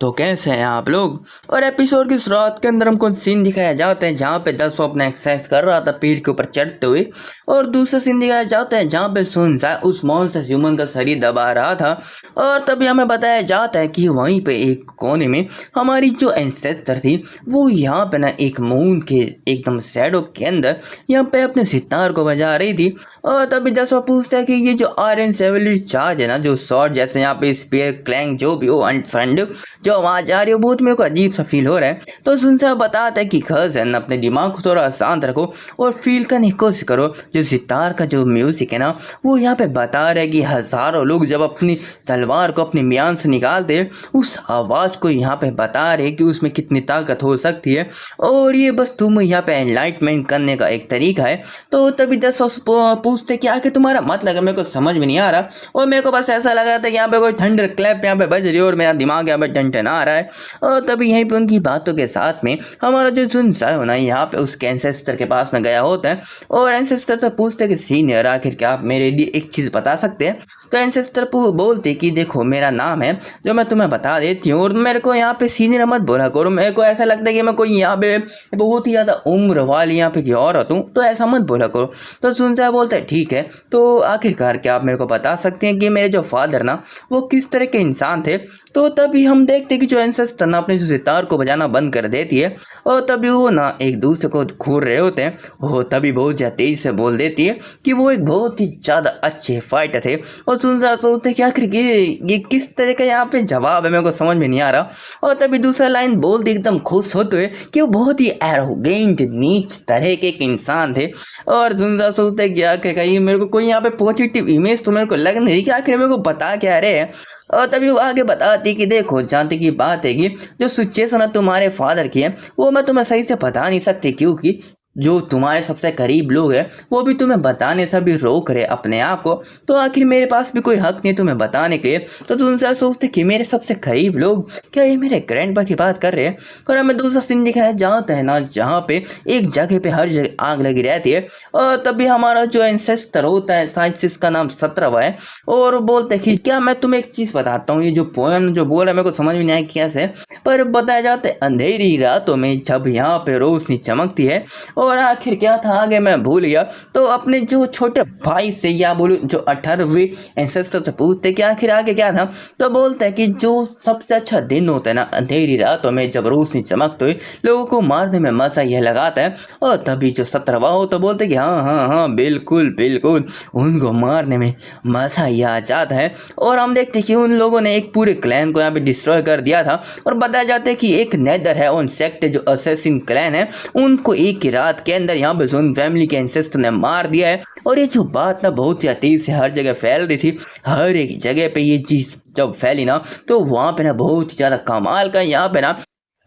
तो कैसे हैं आप लोग। और एपिसोड की शुरुआत के अंदर हमको सीन दिखाया जाता है जहाँ पे दसो अपना एक्सरसाइज कर रहा था पेड़ के ऊपर चढ़ते हुए, और दूसरा सीन दिखाया जाता है जहाँ पे सुनसा उस मॉन्स्टर ह्यूमन का शरीर दबा रहा था। और तभी हमें बताया जाता है कि वहीं पे एक कोने में हमारी जो एंसेस्टर थी वो यहाँ पे ना एक मून के एकदम शैडो के अंदर यहाँ पे अपने सितार को बजा रही थी। और तभी दसवा पूछता है कि ये जो आयरन सेवलरी चार्ज है ना, जो शॉर्ट जैसे यहाँ पे स्पेयर क्लैंक जो भी हो अनसंड जो आवाज आ रही है बहुत मेरे को अजीब सा फील हो रहा है। तो सुनसा बताता है कि खजन अपने दिमाग को थोड़ा शांत रखो और फील करने की कोशिश करो। जो सितार का जो म्यूजिक है ना वो यहाँ पे बता रहा है कि हजारों लोग जब अपनी तलवार को अपने म्यान से निकालते हैं उस आवाज को यहाँ पे बता रहे कि उसमें कितनी ताकत हो सकती है, और ये बस तुम यहाँ पे एनलाइटमेंट करने का एक तरीका है। तो तभी दस पूछते कि आखिर तुम्हारा मतलब है, मेरे को समझ में नहीं आ रहा, और मेरे को बस ऐसा लगा था कि यहाँ पे कोई थंडर क्लैप यहाँ पे बज रही है और मेरा दिमाग यहाँ पे टन आ रहा है। और तभी यहीं पे उनकी बातों के साथ में हमारा जो सुनसा है ना यहाँ पे उसके एंसेस्टर के पास में गया होता है, और एंसेस्टर से पूछते कि सीनियर आखिर क्या आप मेरे लिए एक चीज़ बता सकते हैं। तो एंसेस्टर बोलते कि देखो मेरा नाम है जो मैं तुम्हें बता देती हूँ, और मेरे को यहाँ पे सीनियर मत बोला करो, मेरे को ऐसा लगता है कि मैं कोई यहाँ पे बहुत ही ज़्यादा उम्र वाली यहाँ पे की औरत हूँ, तो ऐसा मत बोला करो। तो सुनसा बोलता है ठीक है, तो आखिरकार क्या आप मेरे को बता सकते हैं कि मेरे जो फादर ना वो किस तरह के इंसान थे। तो तभी हम देखते कि जो एंसेस्टर ना अपने जो सितार को बजाना बंद कर देती है, और तभी वो ना एक दूसरे को घूर रहे होते हैं। वो तभी बहुत ज़्यादा तेज से बोल देती है कि वो एक बहुत ही ज़्यादा अच्छे फाइटर थे। और सुनसा सोचते कि आखिर ये किस तरह का यहाँ पे जवाब है, मेरे को समझ में नहीं आ रहा। और तभी दूसरा लाइन बोलते एकदम खुश होते हुए कि वो बहुत ही एरोगेंट नीच तरह के एक इंसान थे। और सुनसा सोचते कि आखिर ये मेरे को कोई यहाँ पे पॉजिटिव इमेज तो मेरे को लग नहीं रही कि आखिर मेरे को बता क्या रहे हैं। और तभी वो आगे बताती कि देखो जहाँ तक की बात है कि जो सिचुएशन है तुम्हारे फादर की है वो मैं तुम्हें सही से बता नहीं सकती, क्योंकि जो तुम्हारे सबसे करीब लोग हैं वो भी तुम्हें बताने से भी रोक रहे अपने आप को, तो आखिर मेरे पास भी कोई हक नहीं तुम्हें बताने के लिए। तो तुम उनसे सोचते कि मेरे सबसे करीब लोग क्या ये मेरे ग्रैंडपा की बात कर रहे हैं। और हमें दूसरा सीन दिखाया जाता है ना जहाँ पे एक जगह पे हर जगह आग लगी रहती है। और तभी हमारा जो एंसेस्टर होता है शायद से इसका नाम 17 है, और बोलते हैं कि क्या मैं तुम्हें एक चीज़ बताता हूँ, ये जो पोएम जो बोल रहा है मेरे को समझ में नहीं आया कैसे, पर बताया जाता है अंधेरी रातों में जब यहाँ पे रोशनी चमकती है। और आखिर क्या था आगे मैं भूल गया। तो अपने जो छोटे भाई से या बोलूं जो 18वें एंसेस्टर से पूछते कि आखिर आगे क्या था। तो बोलते हैं कि जो सबसे अच्छा दिन होता है ना अंधेरी रातों में जब रोशनी चमकते हुए लोगों को मारने में मजा यह लगाता है। और तभी जो 17वां हो तो बोलते कि हाँ हाँ हाँ बिल्कुल बिल्कुल उनको मारने में मजा ही आ जाता है। और हम देखते कि उन लोगों ने एक पूरे क्लैन को यहाँ पे डिस्ट्रॉय कर दिया था। और बताया जाता है कि एक नेदर है उन सेक्ट जो असैसिन क्लैन है उनको एक ही रात के अंदर यहाँ पे जोन फैमिली के एंसेस्टर ने मार दिया है। और ये जो बात ना बहुत ही तेज से हर जगह फैल रही थी, हर एक जगह पे ये चीज़ जब फैली ना तो वहाँ पे ना बहुत ही ज़्यादा कमाल का यहाँ पे ना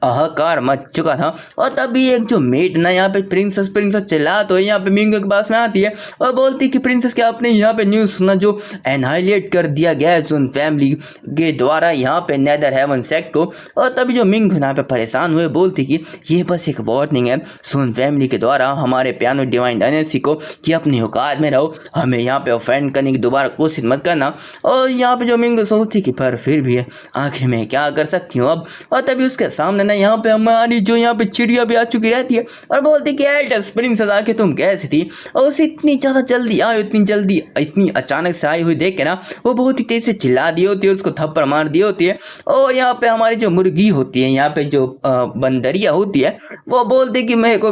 हाहाकार मच चुका था। और तभी एक जो मेड ना यहाँ पे प्रिंसेस प्रिंसेस चिल्ला तो यहाँ पे मिंगो के पास में आती है और बोलती कि प्रिंसेस क्या आपने यहाँ पे न्यूज़ सुना जो एनाइलेट कर दिया गया है सुन फैमिली के द्वारा यहाँ पे नेदर हेवन सेक्ट को। और तभी जो मिंगो यहाँ पे परेशान हुए बोलती कि ये बस एक वार्निंग है सुन फैमिली के द्वारा हमारे पियानो डिवाइन डायनेस्टी को कि अपनी औकात में रहो, हमें यहाँ पे ऑफेंड करने की दोबारा कोशिश मत करना। और यहाँ पे जो मिंगो सोचती कि पर फिर भी है आखिर मैं क्या कर सकती हूँ अब। और तभी उसके सामने ना यहाँ पे हमारी जो यहाँ पे चिड़िया भी आ चुकी रहती है और बोलती कि एल्डर प्रिंसेस आके तुम कैसी थी। और उसे इतनी ज़्यादा जल्दी आई इतनी जल्दी इतनी अचानक से आई हुई देख के ना वो बहुत ही तेज से चिल्ला दी होती है, उसको थप्पड़ मार दी होती है। और यहाँ पे हमारी जो मुर्गी होती है यहाँ पे जो बंदरिया होती है वो बोलती कि मेरे को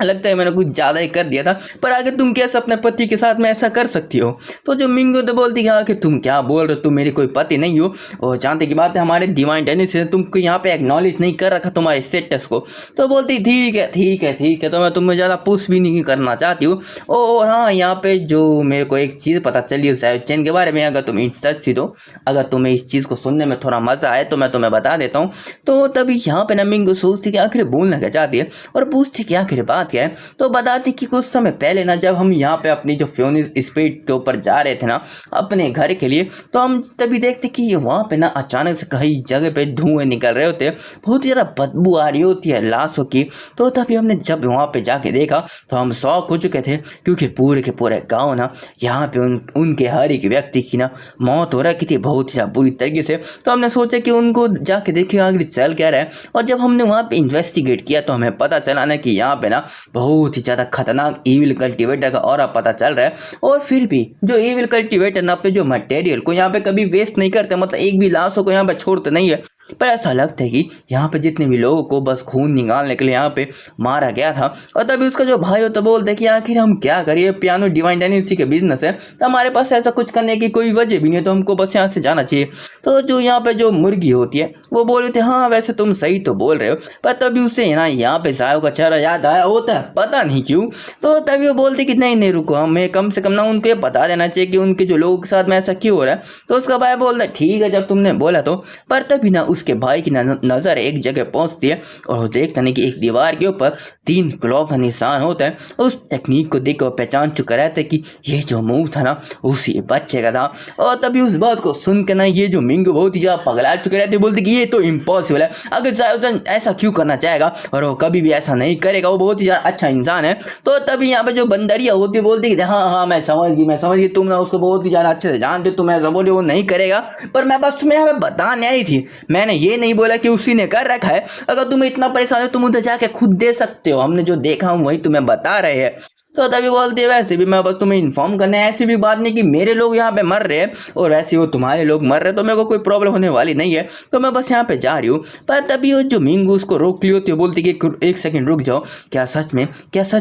लगता है मैंने कुछ ज़्यादा ही कर दिया था, पर आगे तुम कैसे अपने पति के साथ में ऐसा कर सकती हो। तो जो मिंगो तो बोलती है आखिर तुम क्या बोल रहे हो, तुम मेरी कोई पति नहीं हो। और जानते की बात है हमारे डिवाइन डायनेस्टी ने तुमको यहाँ पे एक्नॉलेज नहीं कर रखा तुम्हारे स्टेटस को। तो बोलती ठीक है ठीक है ठीक है, तो मैं तुम्हें ज़्यादा पुश भी नहीं करना चाहती हूँ। और हाँ यहाँ पे जो मेरे को एक चीज़ पता चली है चैन के बारे में, अगर तुम इंटरेस्टेड हो, अगर तुम्हें इस चीज़ को सुनने में थोड़ा मज़ा आए तो मैं तुम्हें बता देता हूँ। तो तभी यहाँ पे ना मिंगो सोचती कि आखिर बोलना क्या चाहती है और पूछती कि आखिर बात बात क्या है, तो बताती कि कुछ समय पहले ना जब हम यहाँ पे अपनी जो फ्यूनिस स्पीड के ऊपर जा रहे थे ना अपने घर के लिए, तो हम तभी देखते कि वहाँ पे ना अचानक से कहीं जगह पे धुएं निकल रहे होते, बहुत ही ज़्यादा बदबू आ रही होती है लाशों की। तो तभी हमने जब वहाँ पे जाके देखा तो हम शॉक हो चुके थे, क्योंकि पूरे के पूरे गाँव ना यहाँ पे उनके हर एक व्यक्ति की ना मौत हो रखी थी बहुत ही ज़्यादा बुरी तरीके से। तो हमने सोचा कि उनको जाके देखे आगे चल क्या रहा है, और जब हमने वहाँ पे इन्वेस्टिगेट किया तो हमें पता चला ना कि यहाँ पे ना बहुत ही ज़्यादा खतरनाक ईविल कल्टिवेटर का ऑरा पता चल रहा है। और फिर भी जो ईविल कल्टिवेटर ना अपने जो मटेरियल को यहाँ पे कभी वेस्ट नहीं करते, मतलब एक भी लाशों को यहाँ पे छोड़ते नहीं है, पर ऐसा लगता है कि यहाँ पे जितने भी लोगों को बस खून निकालने के लिए यहाँ पे मारा गया था। और तभी उसका जो भाई होता बोलते कि आखिर हम क्या करिए, पियानो डिवाइन डायनेस्टी के बिजनेस है तो हमारे पास ऐसा कुछ करने की कोई वजह भी नहीं है, तो हमको बस यहाँ से जाना चाहिए। तो जो यहाँ पे जो मुर्गी होती है वो बोल रही थी हाँ वैसे तुम सही तो बोल रहे हो, पर तभी उसे ना यहाँ पे जायो का चेहरा याद आया होता है पता नहीं क्यों। तो तभी वो बोलती कि नहीं नहीं रुको, हमें कम से कम ना उनको ये बता देना चाहिए कि उनके जो लोगों के साथ में ऐसा क्यों हो रहा है। तो उसका भाई बोलता है ठीक है जब तुमने बोला तो। पर तभी ना उसके भाई की नज़र एक जगह पहुंचती है और वो देखता नहीं कि एक दीवार के ऊपर 3 क्लॉ का निशान होता है। उस टेक्निक को देख कर पहचान चुका रहता है कि ये जो मूव था ना उसी बच्चे का था। और तभी उस बात को सुन के ना ये जो मिंगू बहुत ही ज़्यादा पगला चुके रहते, बोलते कि ये तो इम्पॉसिबल है, अगर जायोजन ऐसा क्यों करना चाहेगा, और वो कभी भी ऐसा नहीं करेगा, वो बहुत ही ज़्यादा अच्छा इंसान है। तो तभी यहाँ पे जो बंदरिया होती है बोलती कि हाँ हाँ मैं समझ गई, तुम ना उसको बहुत ही ज़्यादा अच्छे से जानते हो, तुम ऐसा बोले वो नहीं करेगा, पर मैं बस तुम्हें यहाँ पे बताने आई थी, मैंने ये नहीं बोला कि उसी ने कर रखा है। अगर तुम्हें इतना परेशान हो तुम उधर जाके खुद दे सकते हो, हमने जो देखा हम वही तुम्हें बता रहे हैं। तो तभी बोलती है वैसे भी मैं बस तुम्हें इन्फॉर्म करने, ऐसी भी बात नहीं कि मेरे लोग यहाँ पे मर रहे हैं और वैसे वो तुम्हारे लोग मर रहे हैं, तो मेरे को कोई प्रॉब्लम होने वाली नहीं है, तो मैं बस यहाँ पे जा रही हूँ। पर तभी वो जो मिंगू उसको रोक ली होती है, बोलती कि एक सेकंड रुक जाओ, क्या सच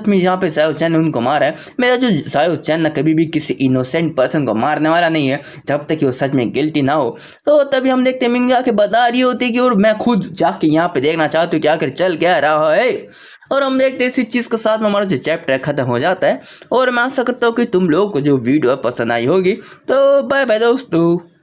में यहाँ पे जायो चैन ने उनको मारा है? मेरा जो जायो चैन ना कभी भी किसी इनोसेंट पर्सन को मारने वाला नहीं है जब तक कि वो सच में गिल्टी ना हो। तो तभी हम देखते मिंगा के बता रही होती कि और मैं खुद जाके यहाँ पे देखना चाहती हूँ कि आखिर चल क्या रहा है। और हम देखते हैं इसी चीज़ के साथ में हमारा जो चैप्टर खत्म हो जाता है। और मैं आशा करता हूँ कि तुम लोगों को जो वीडियो पसंद आई होगी। तो बाय बाय दोस्तों।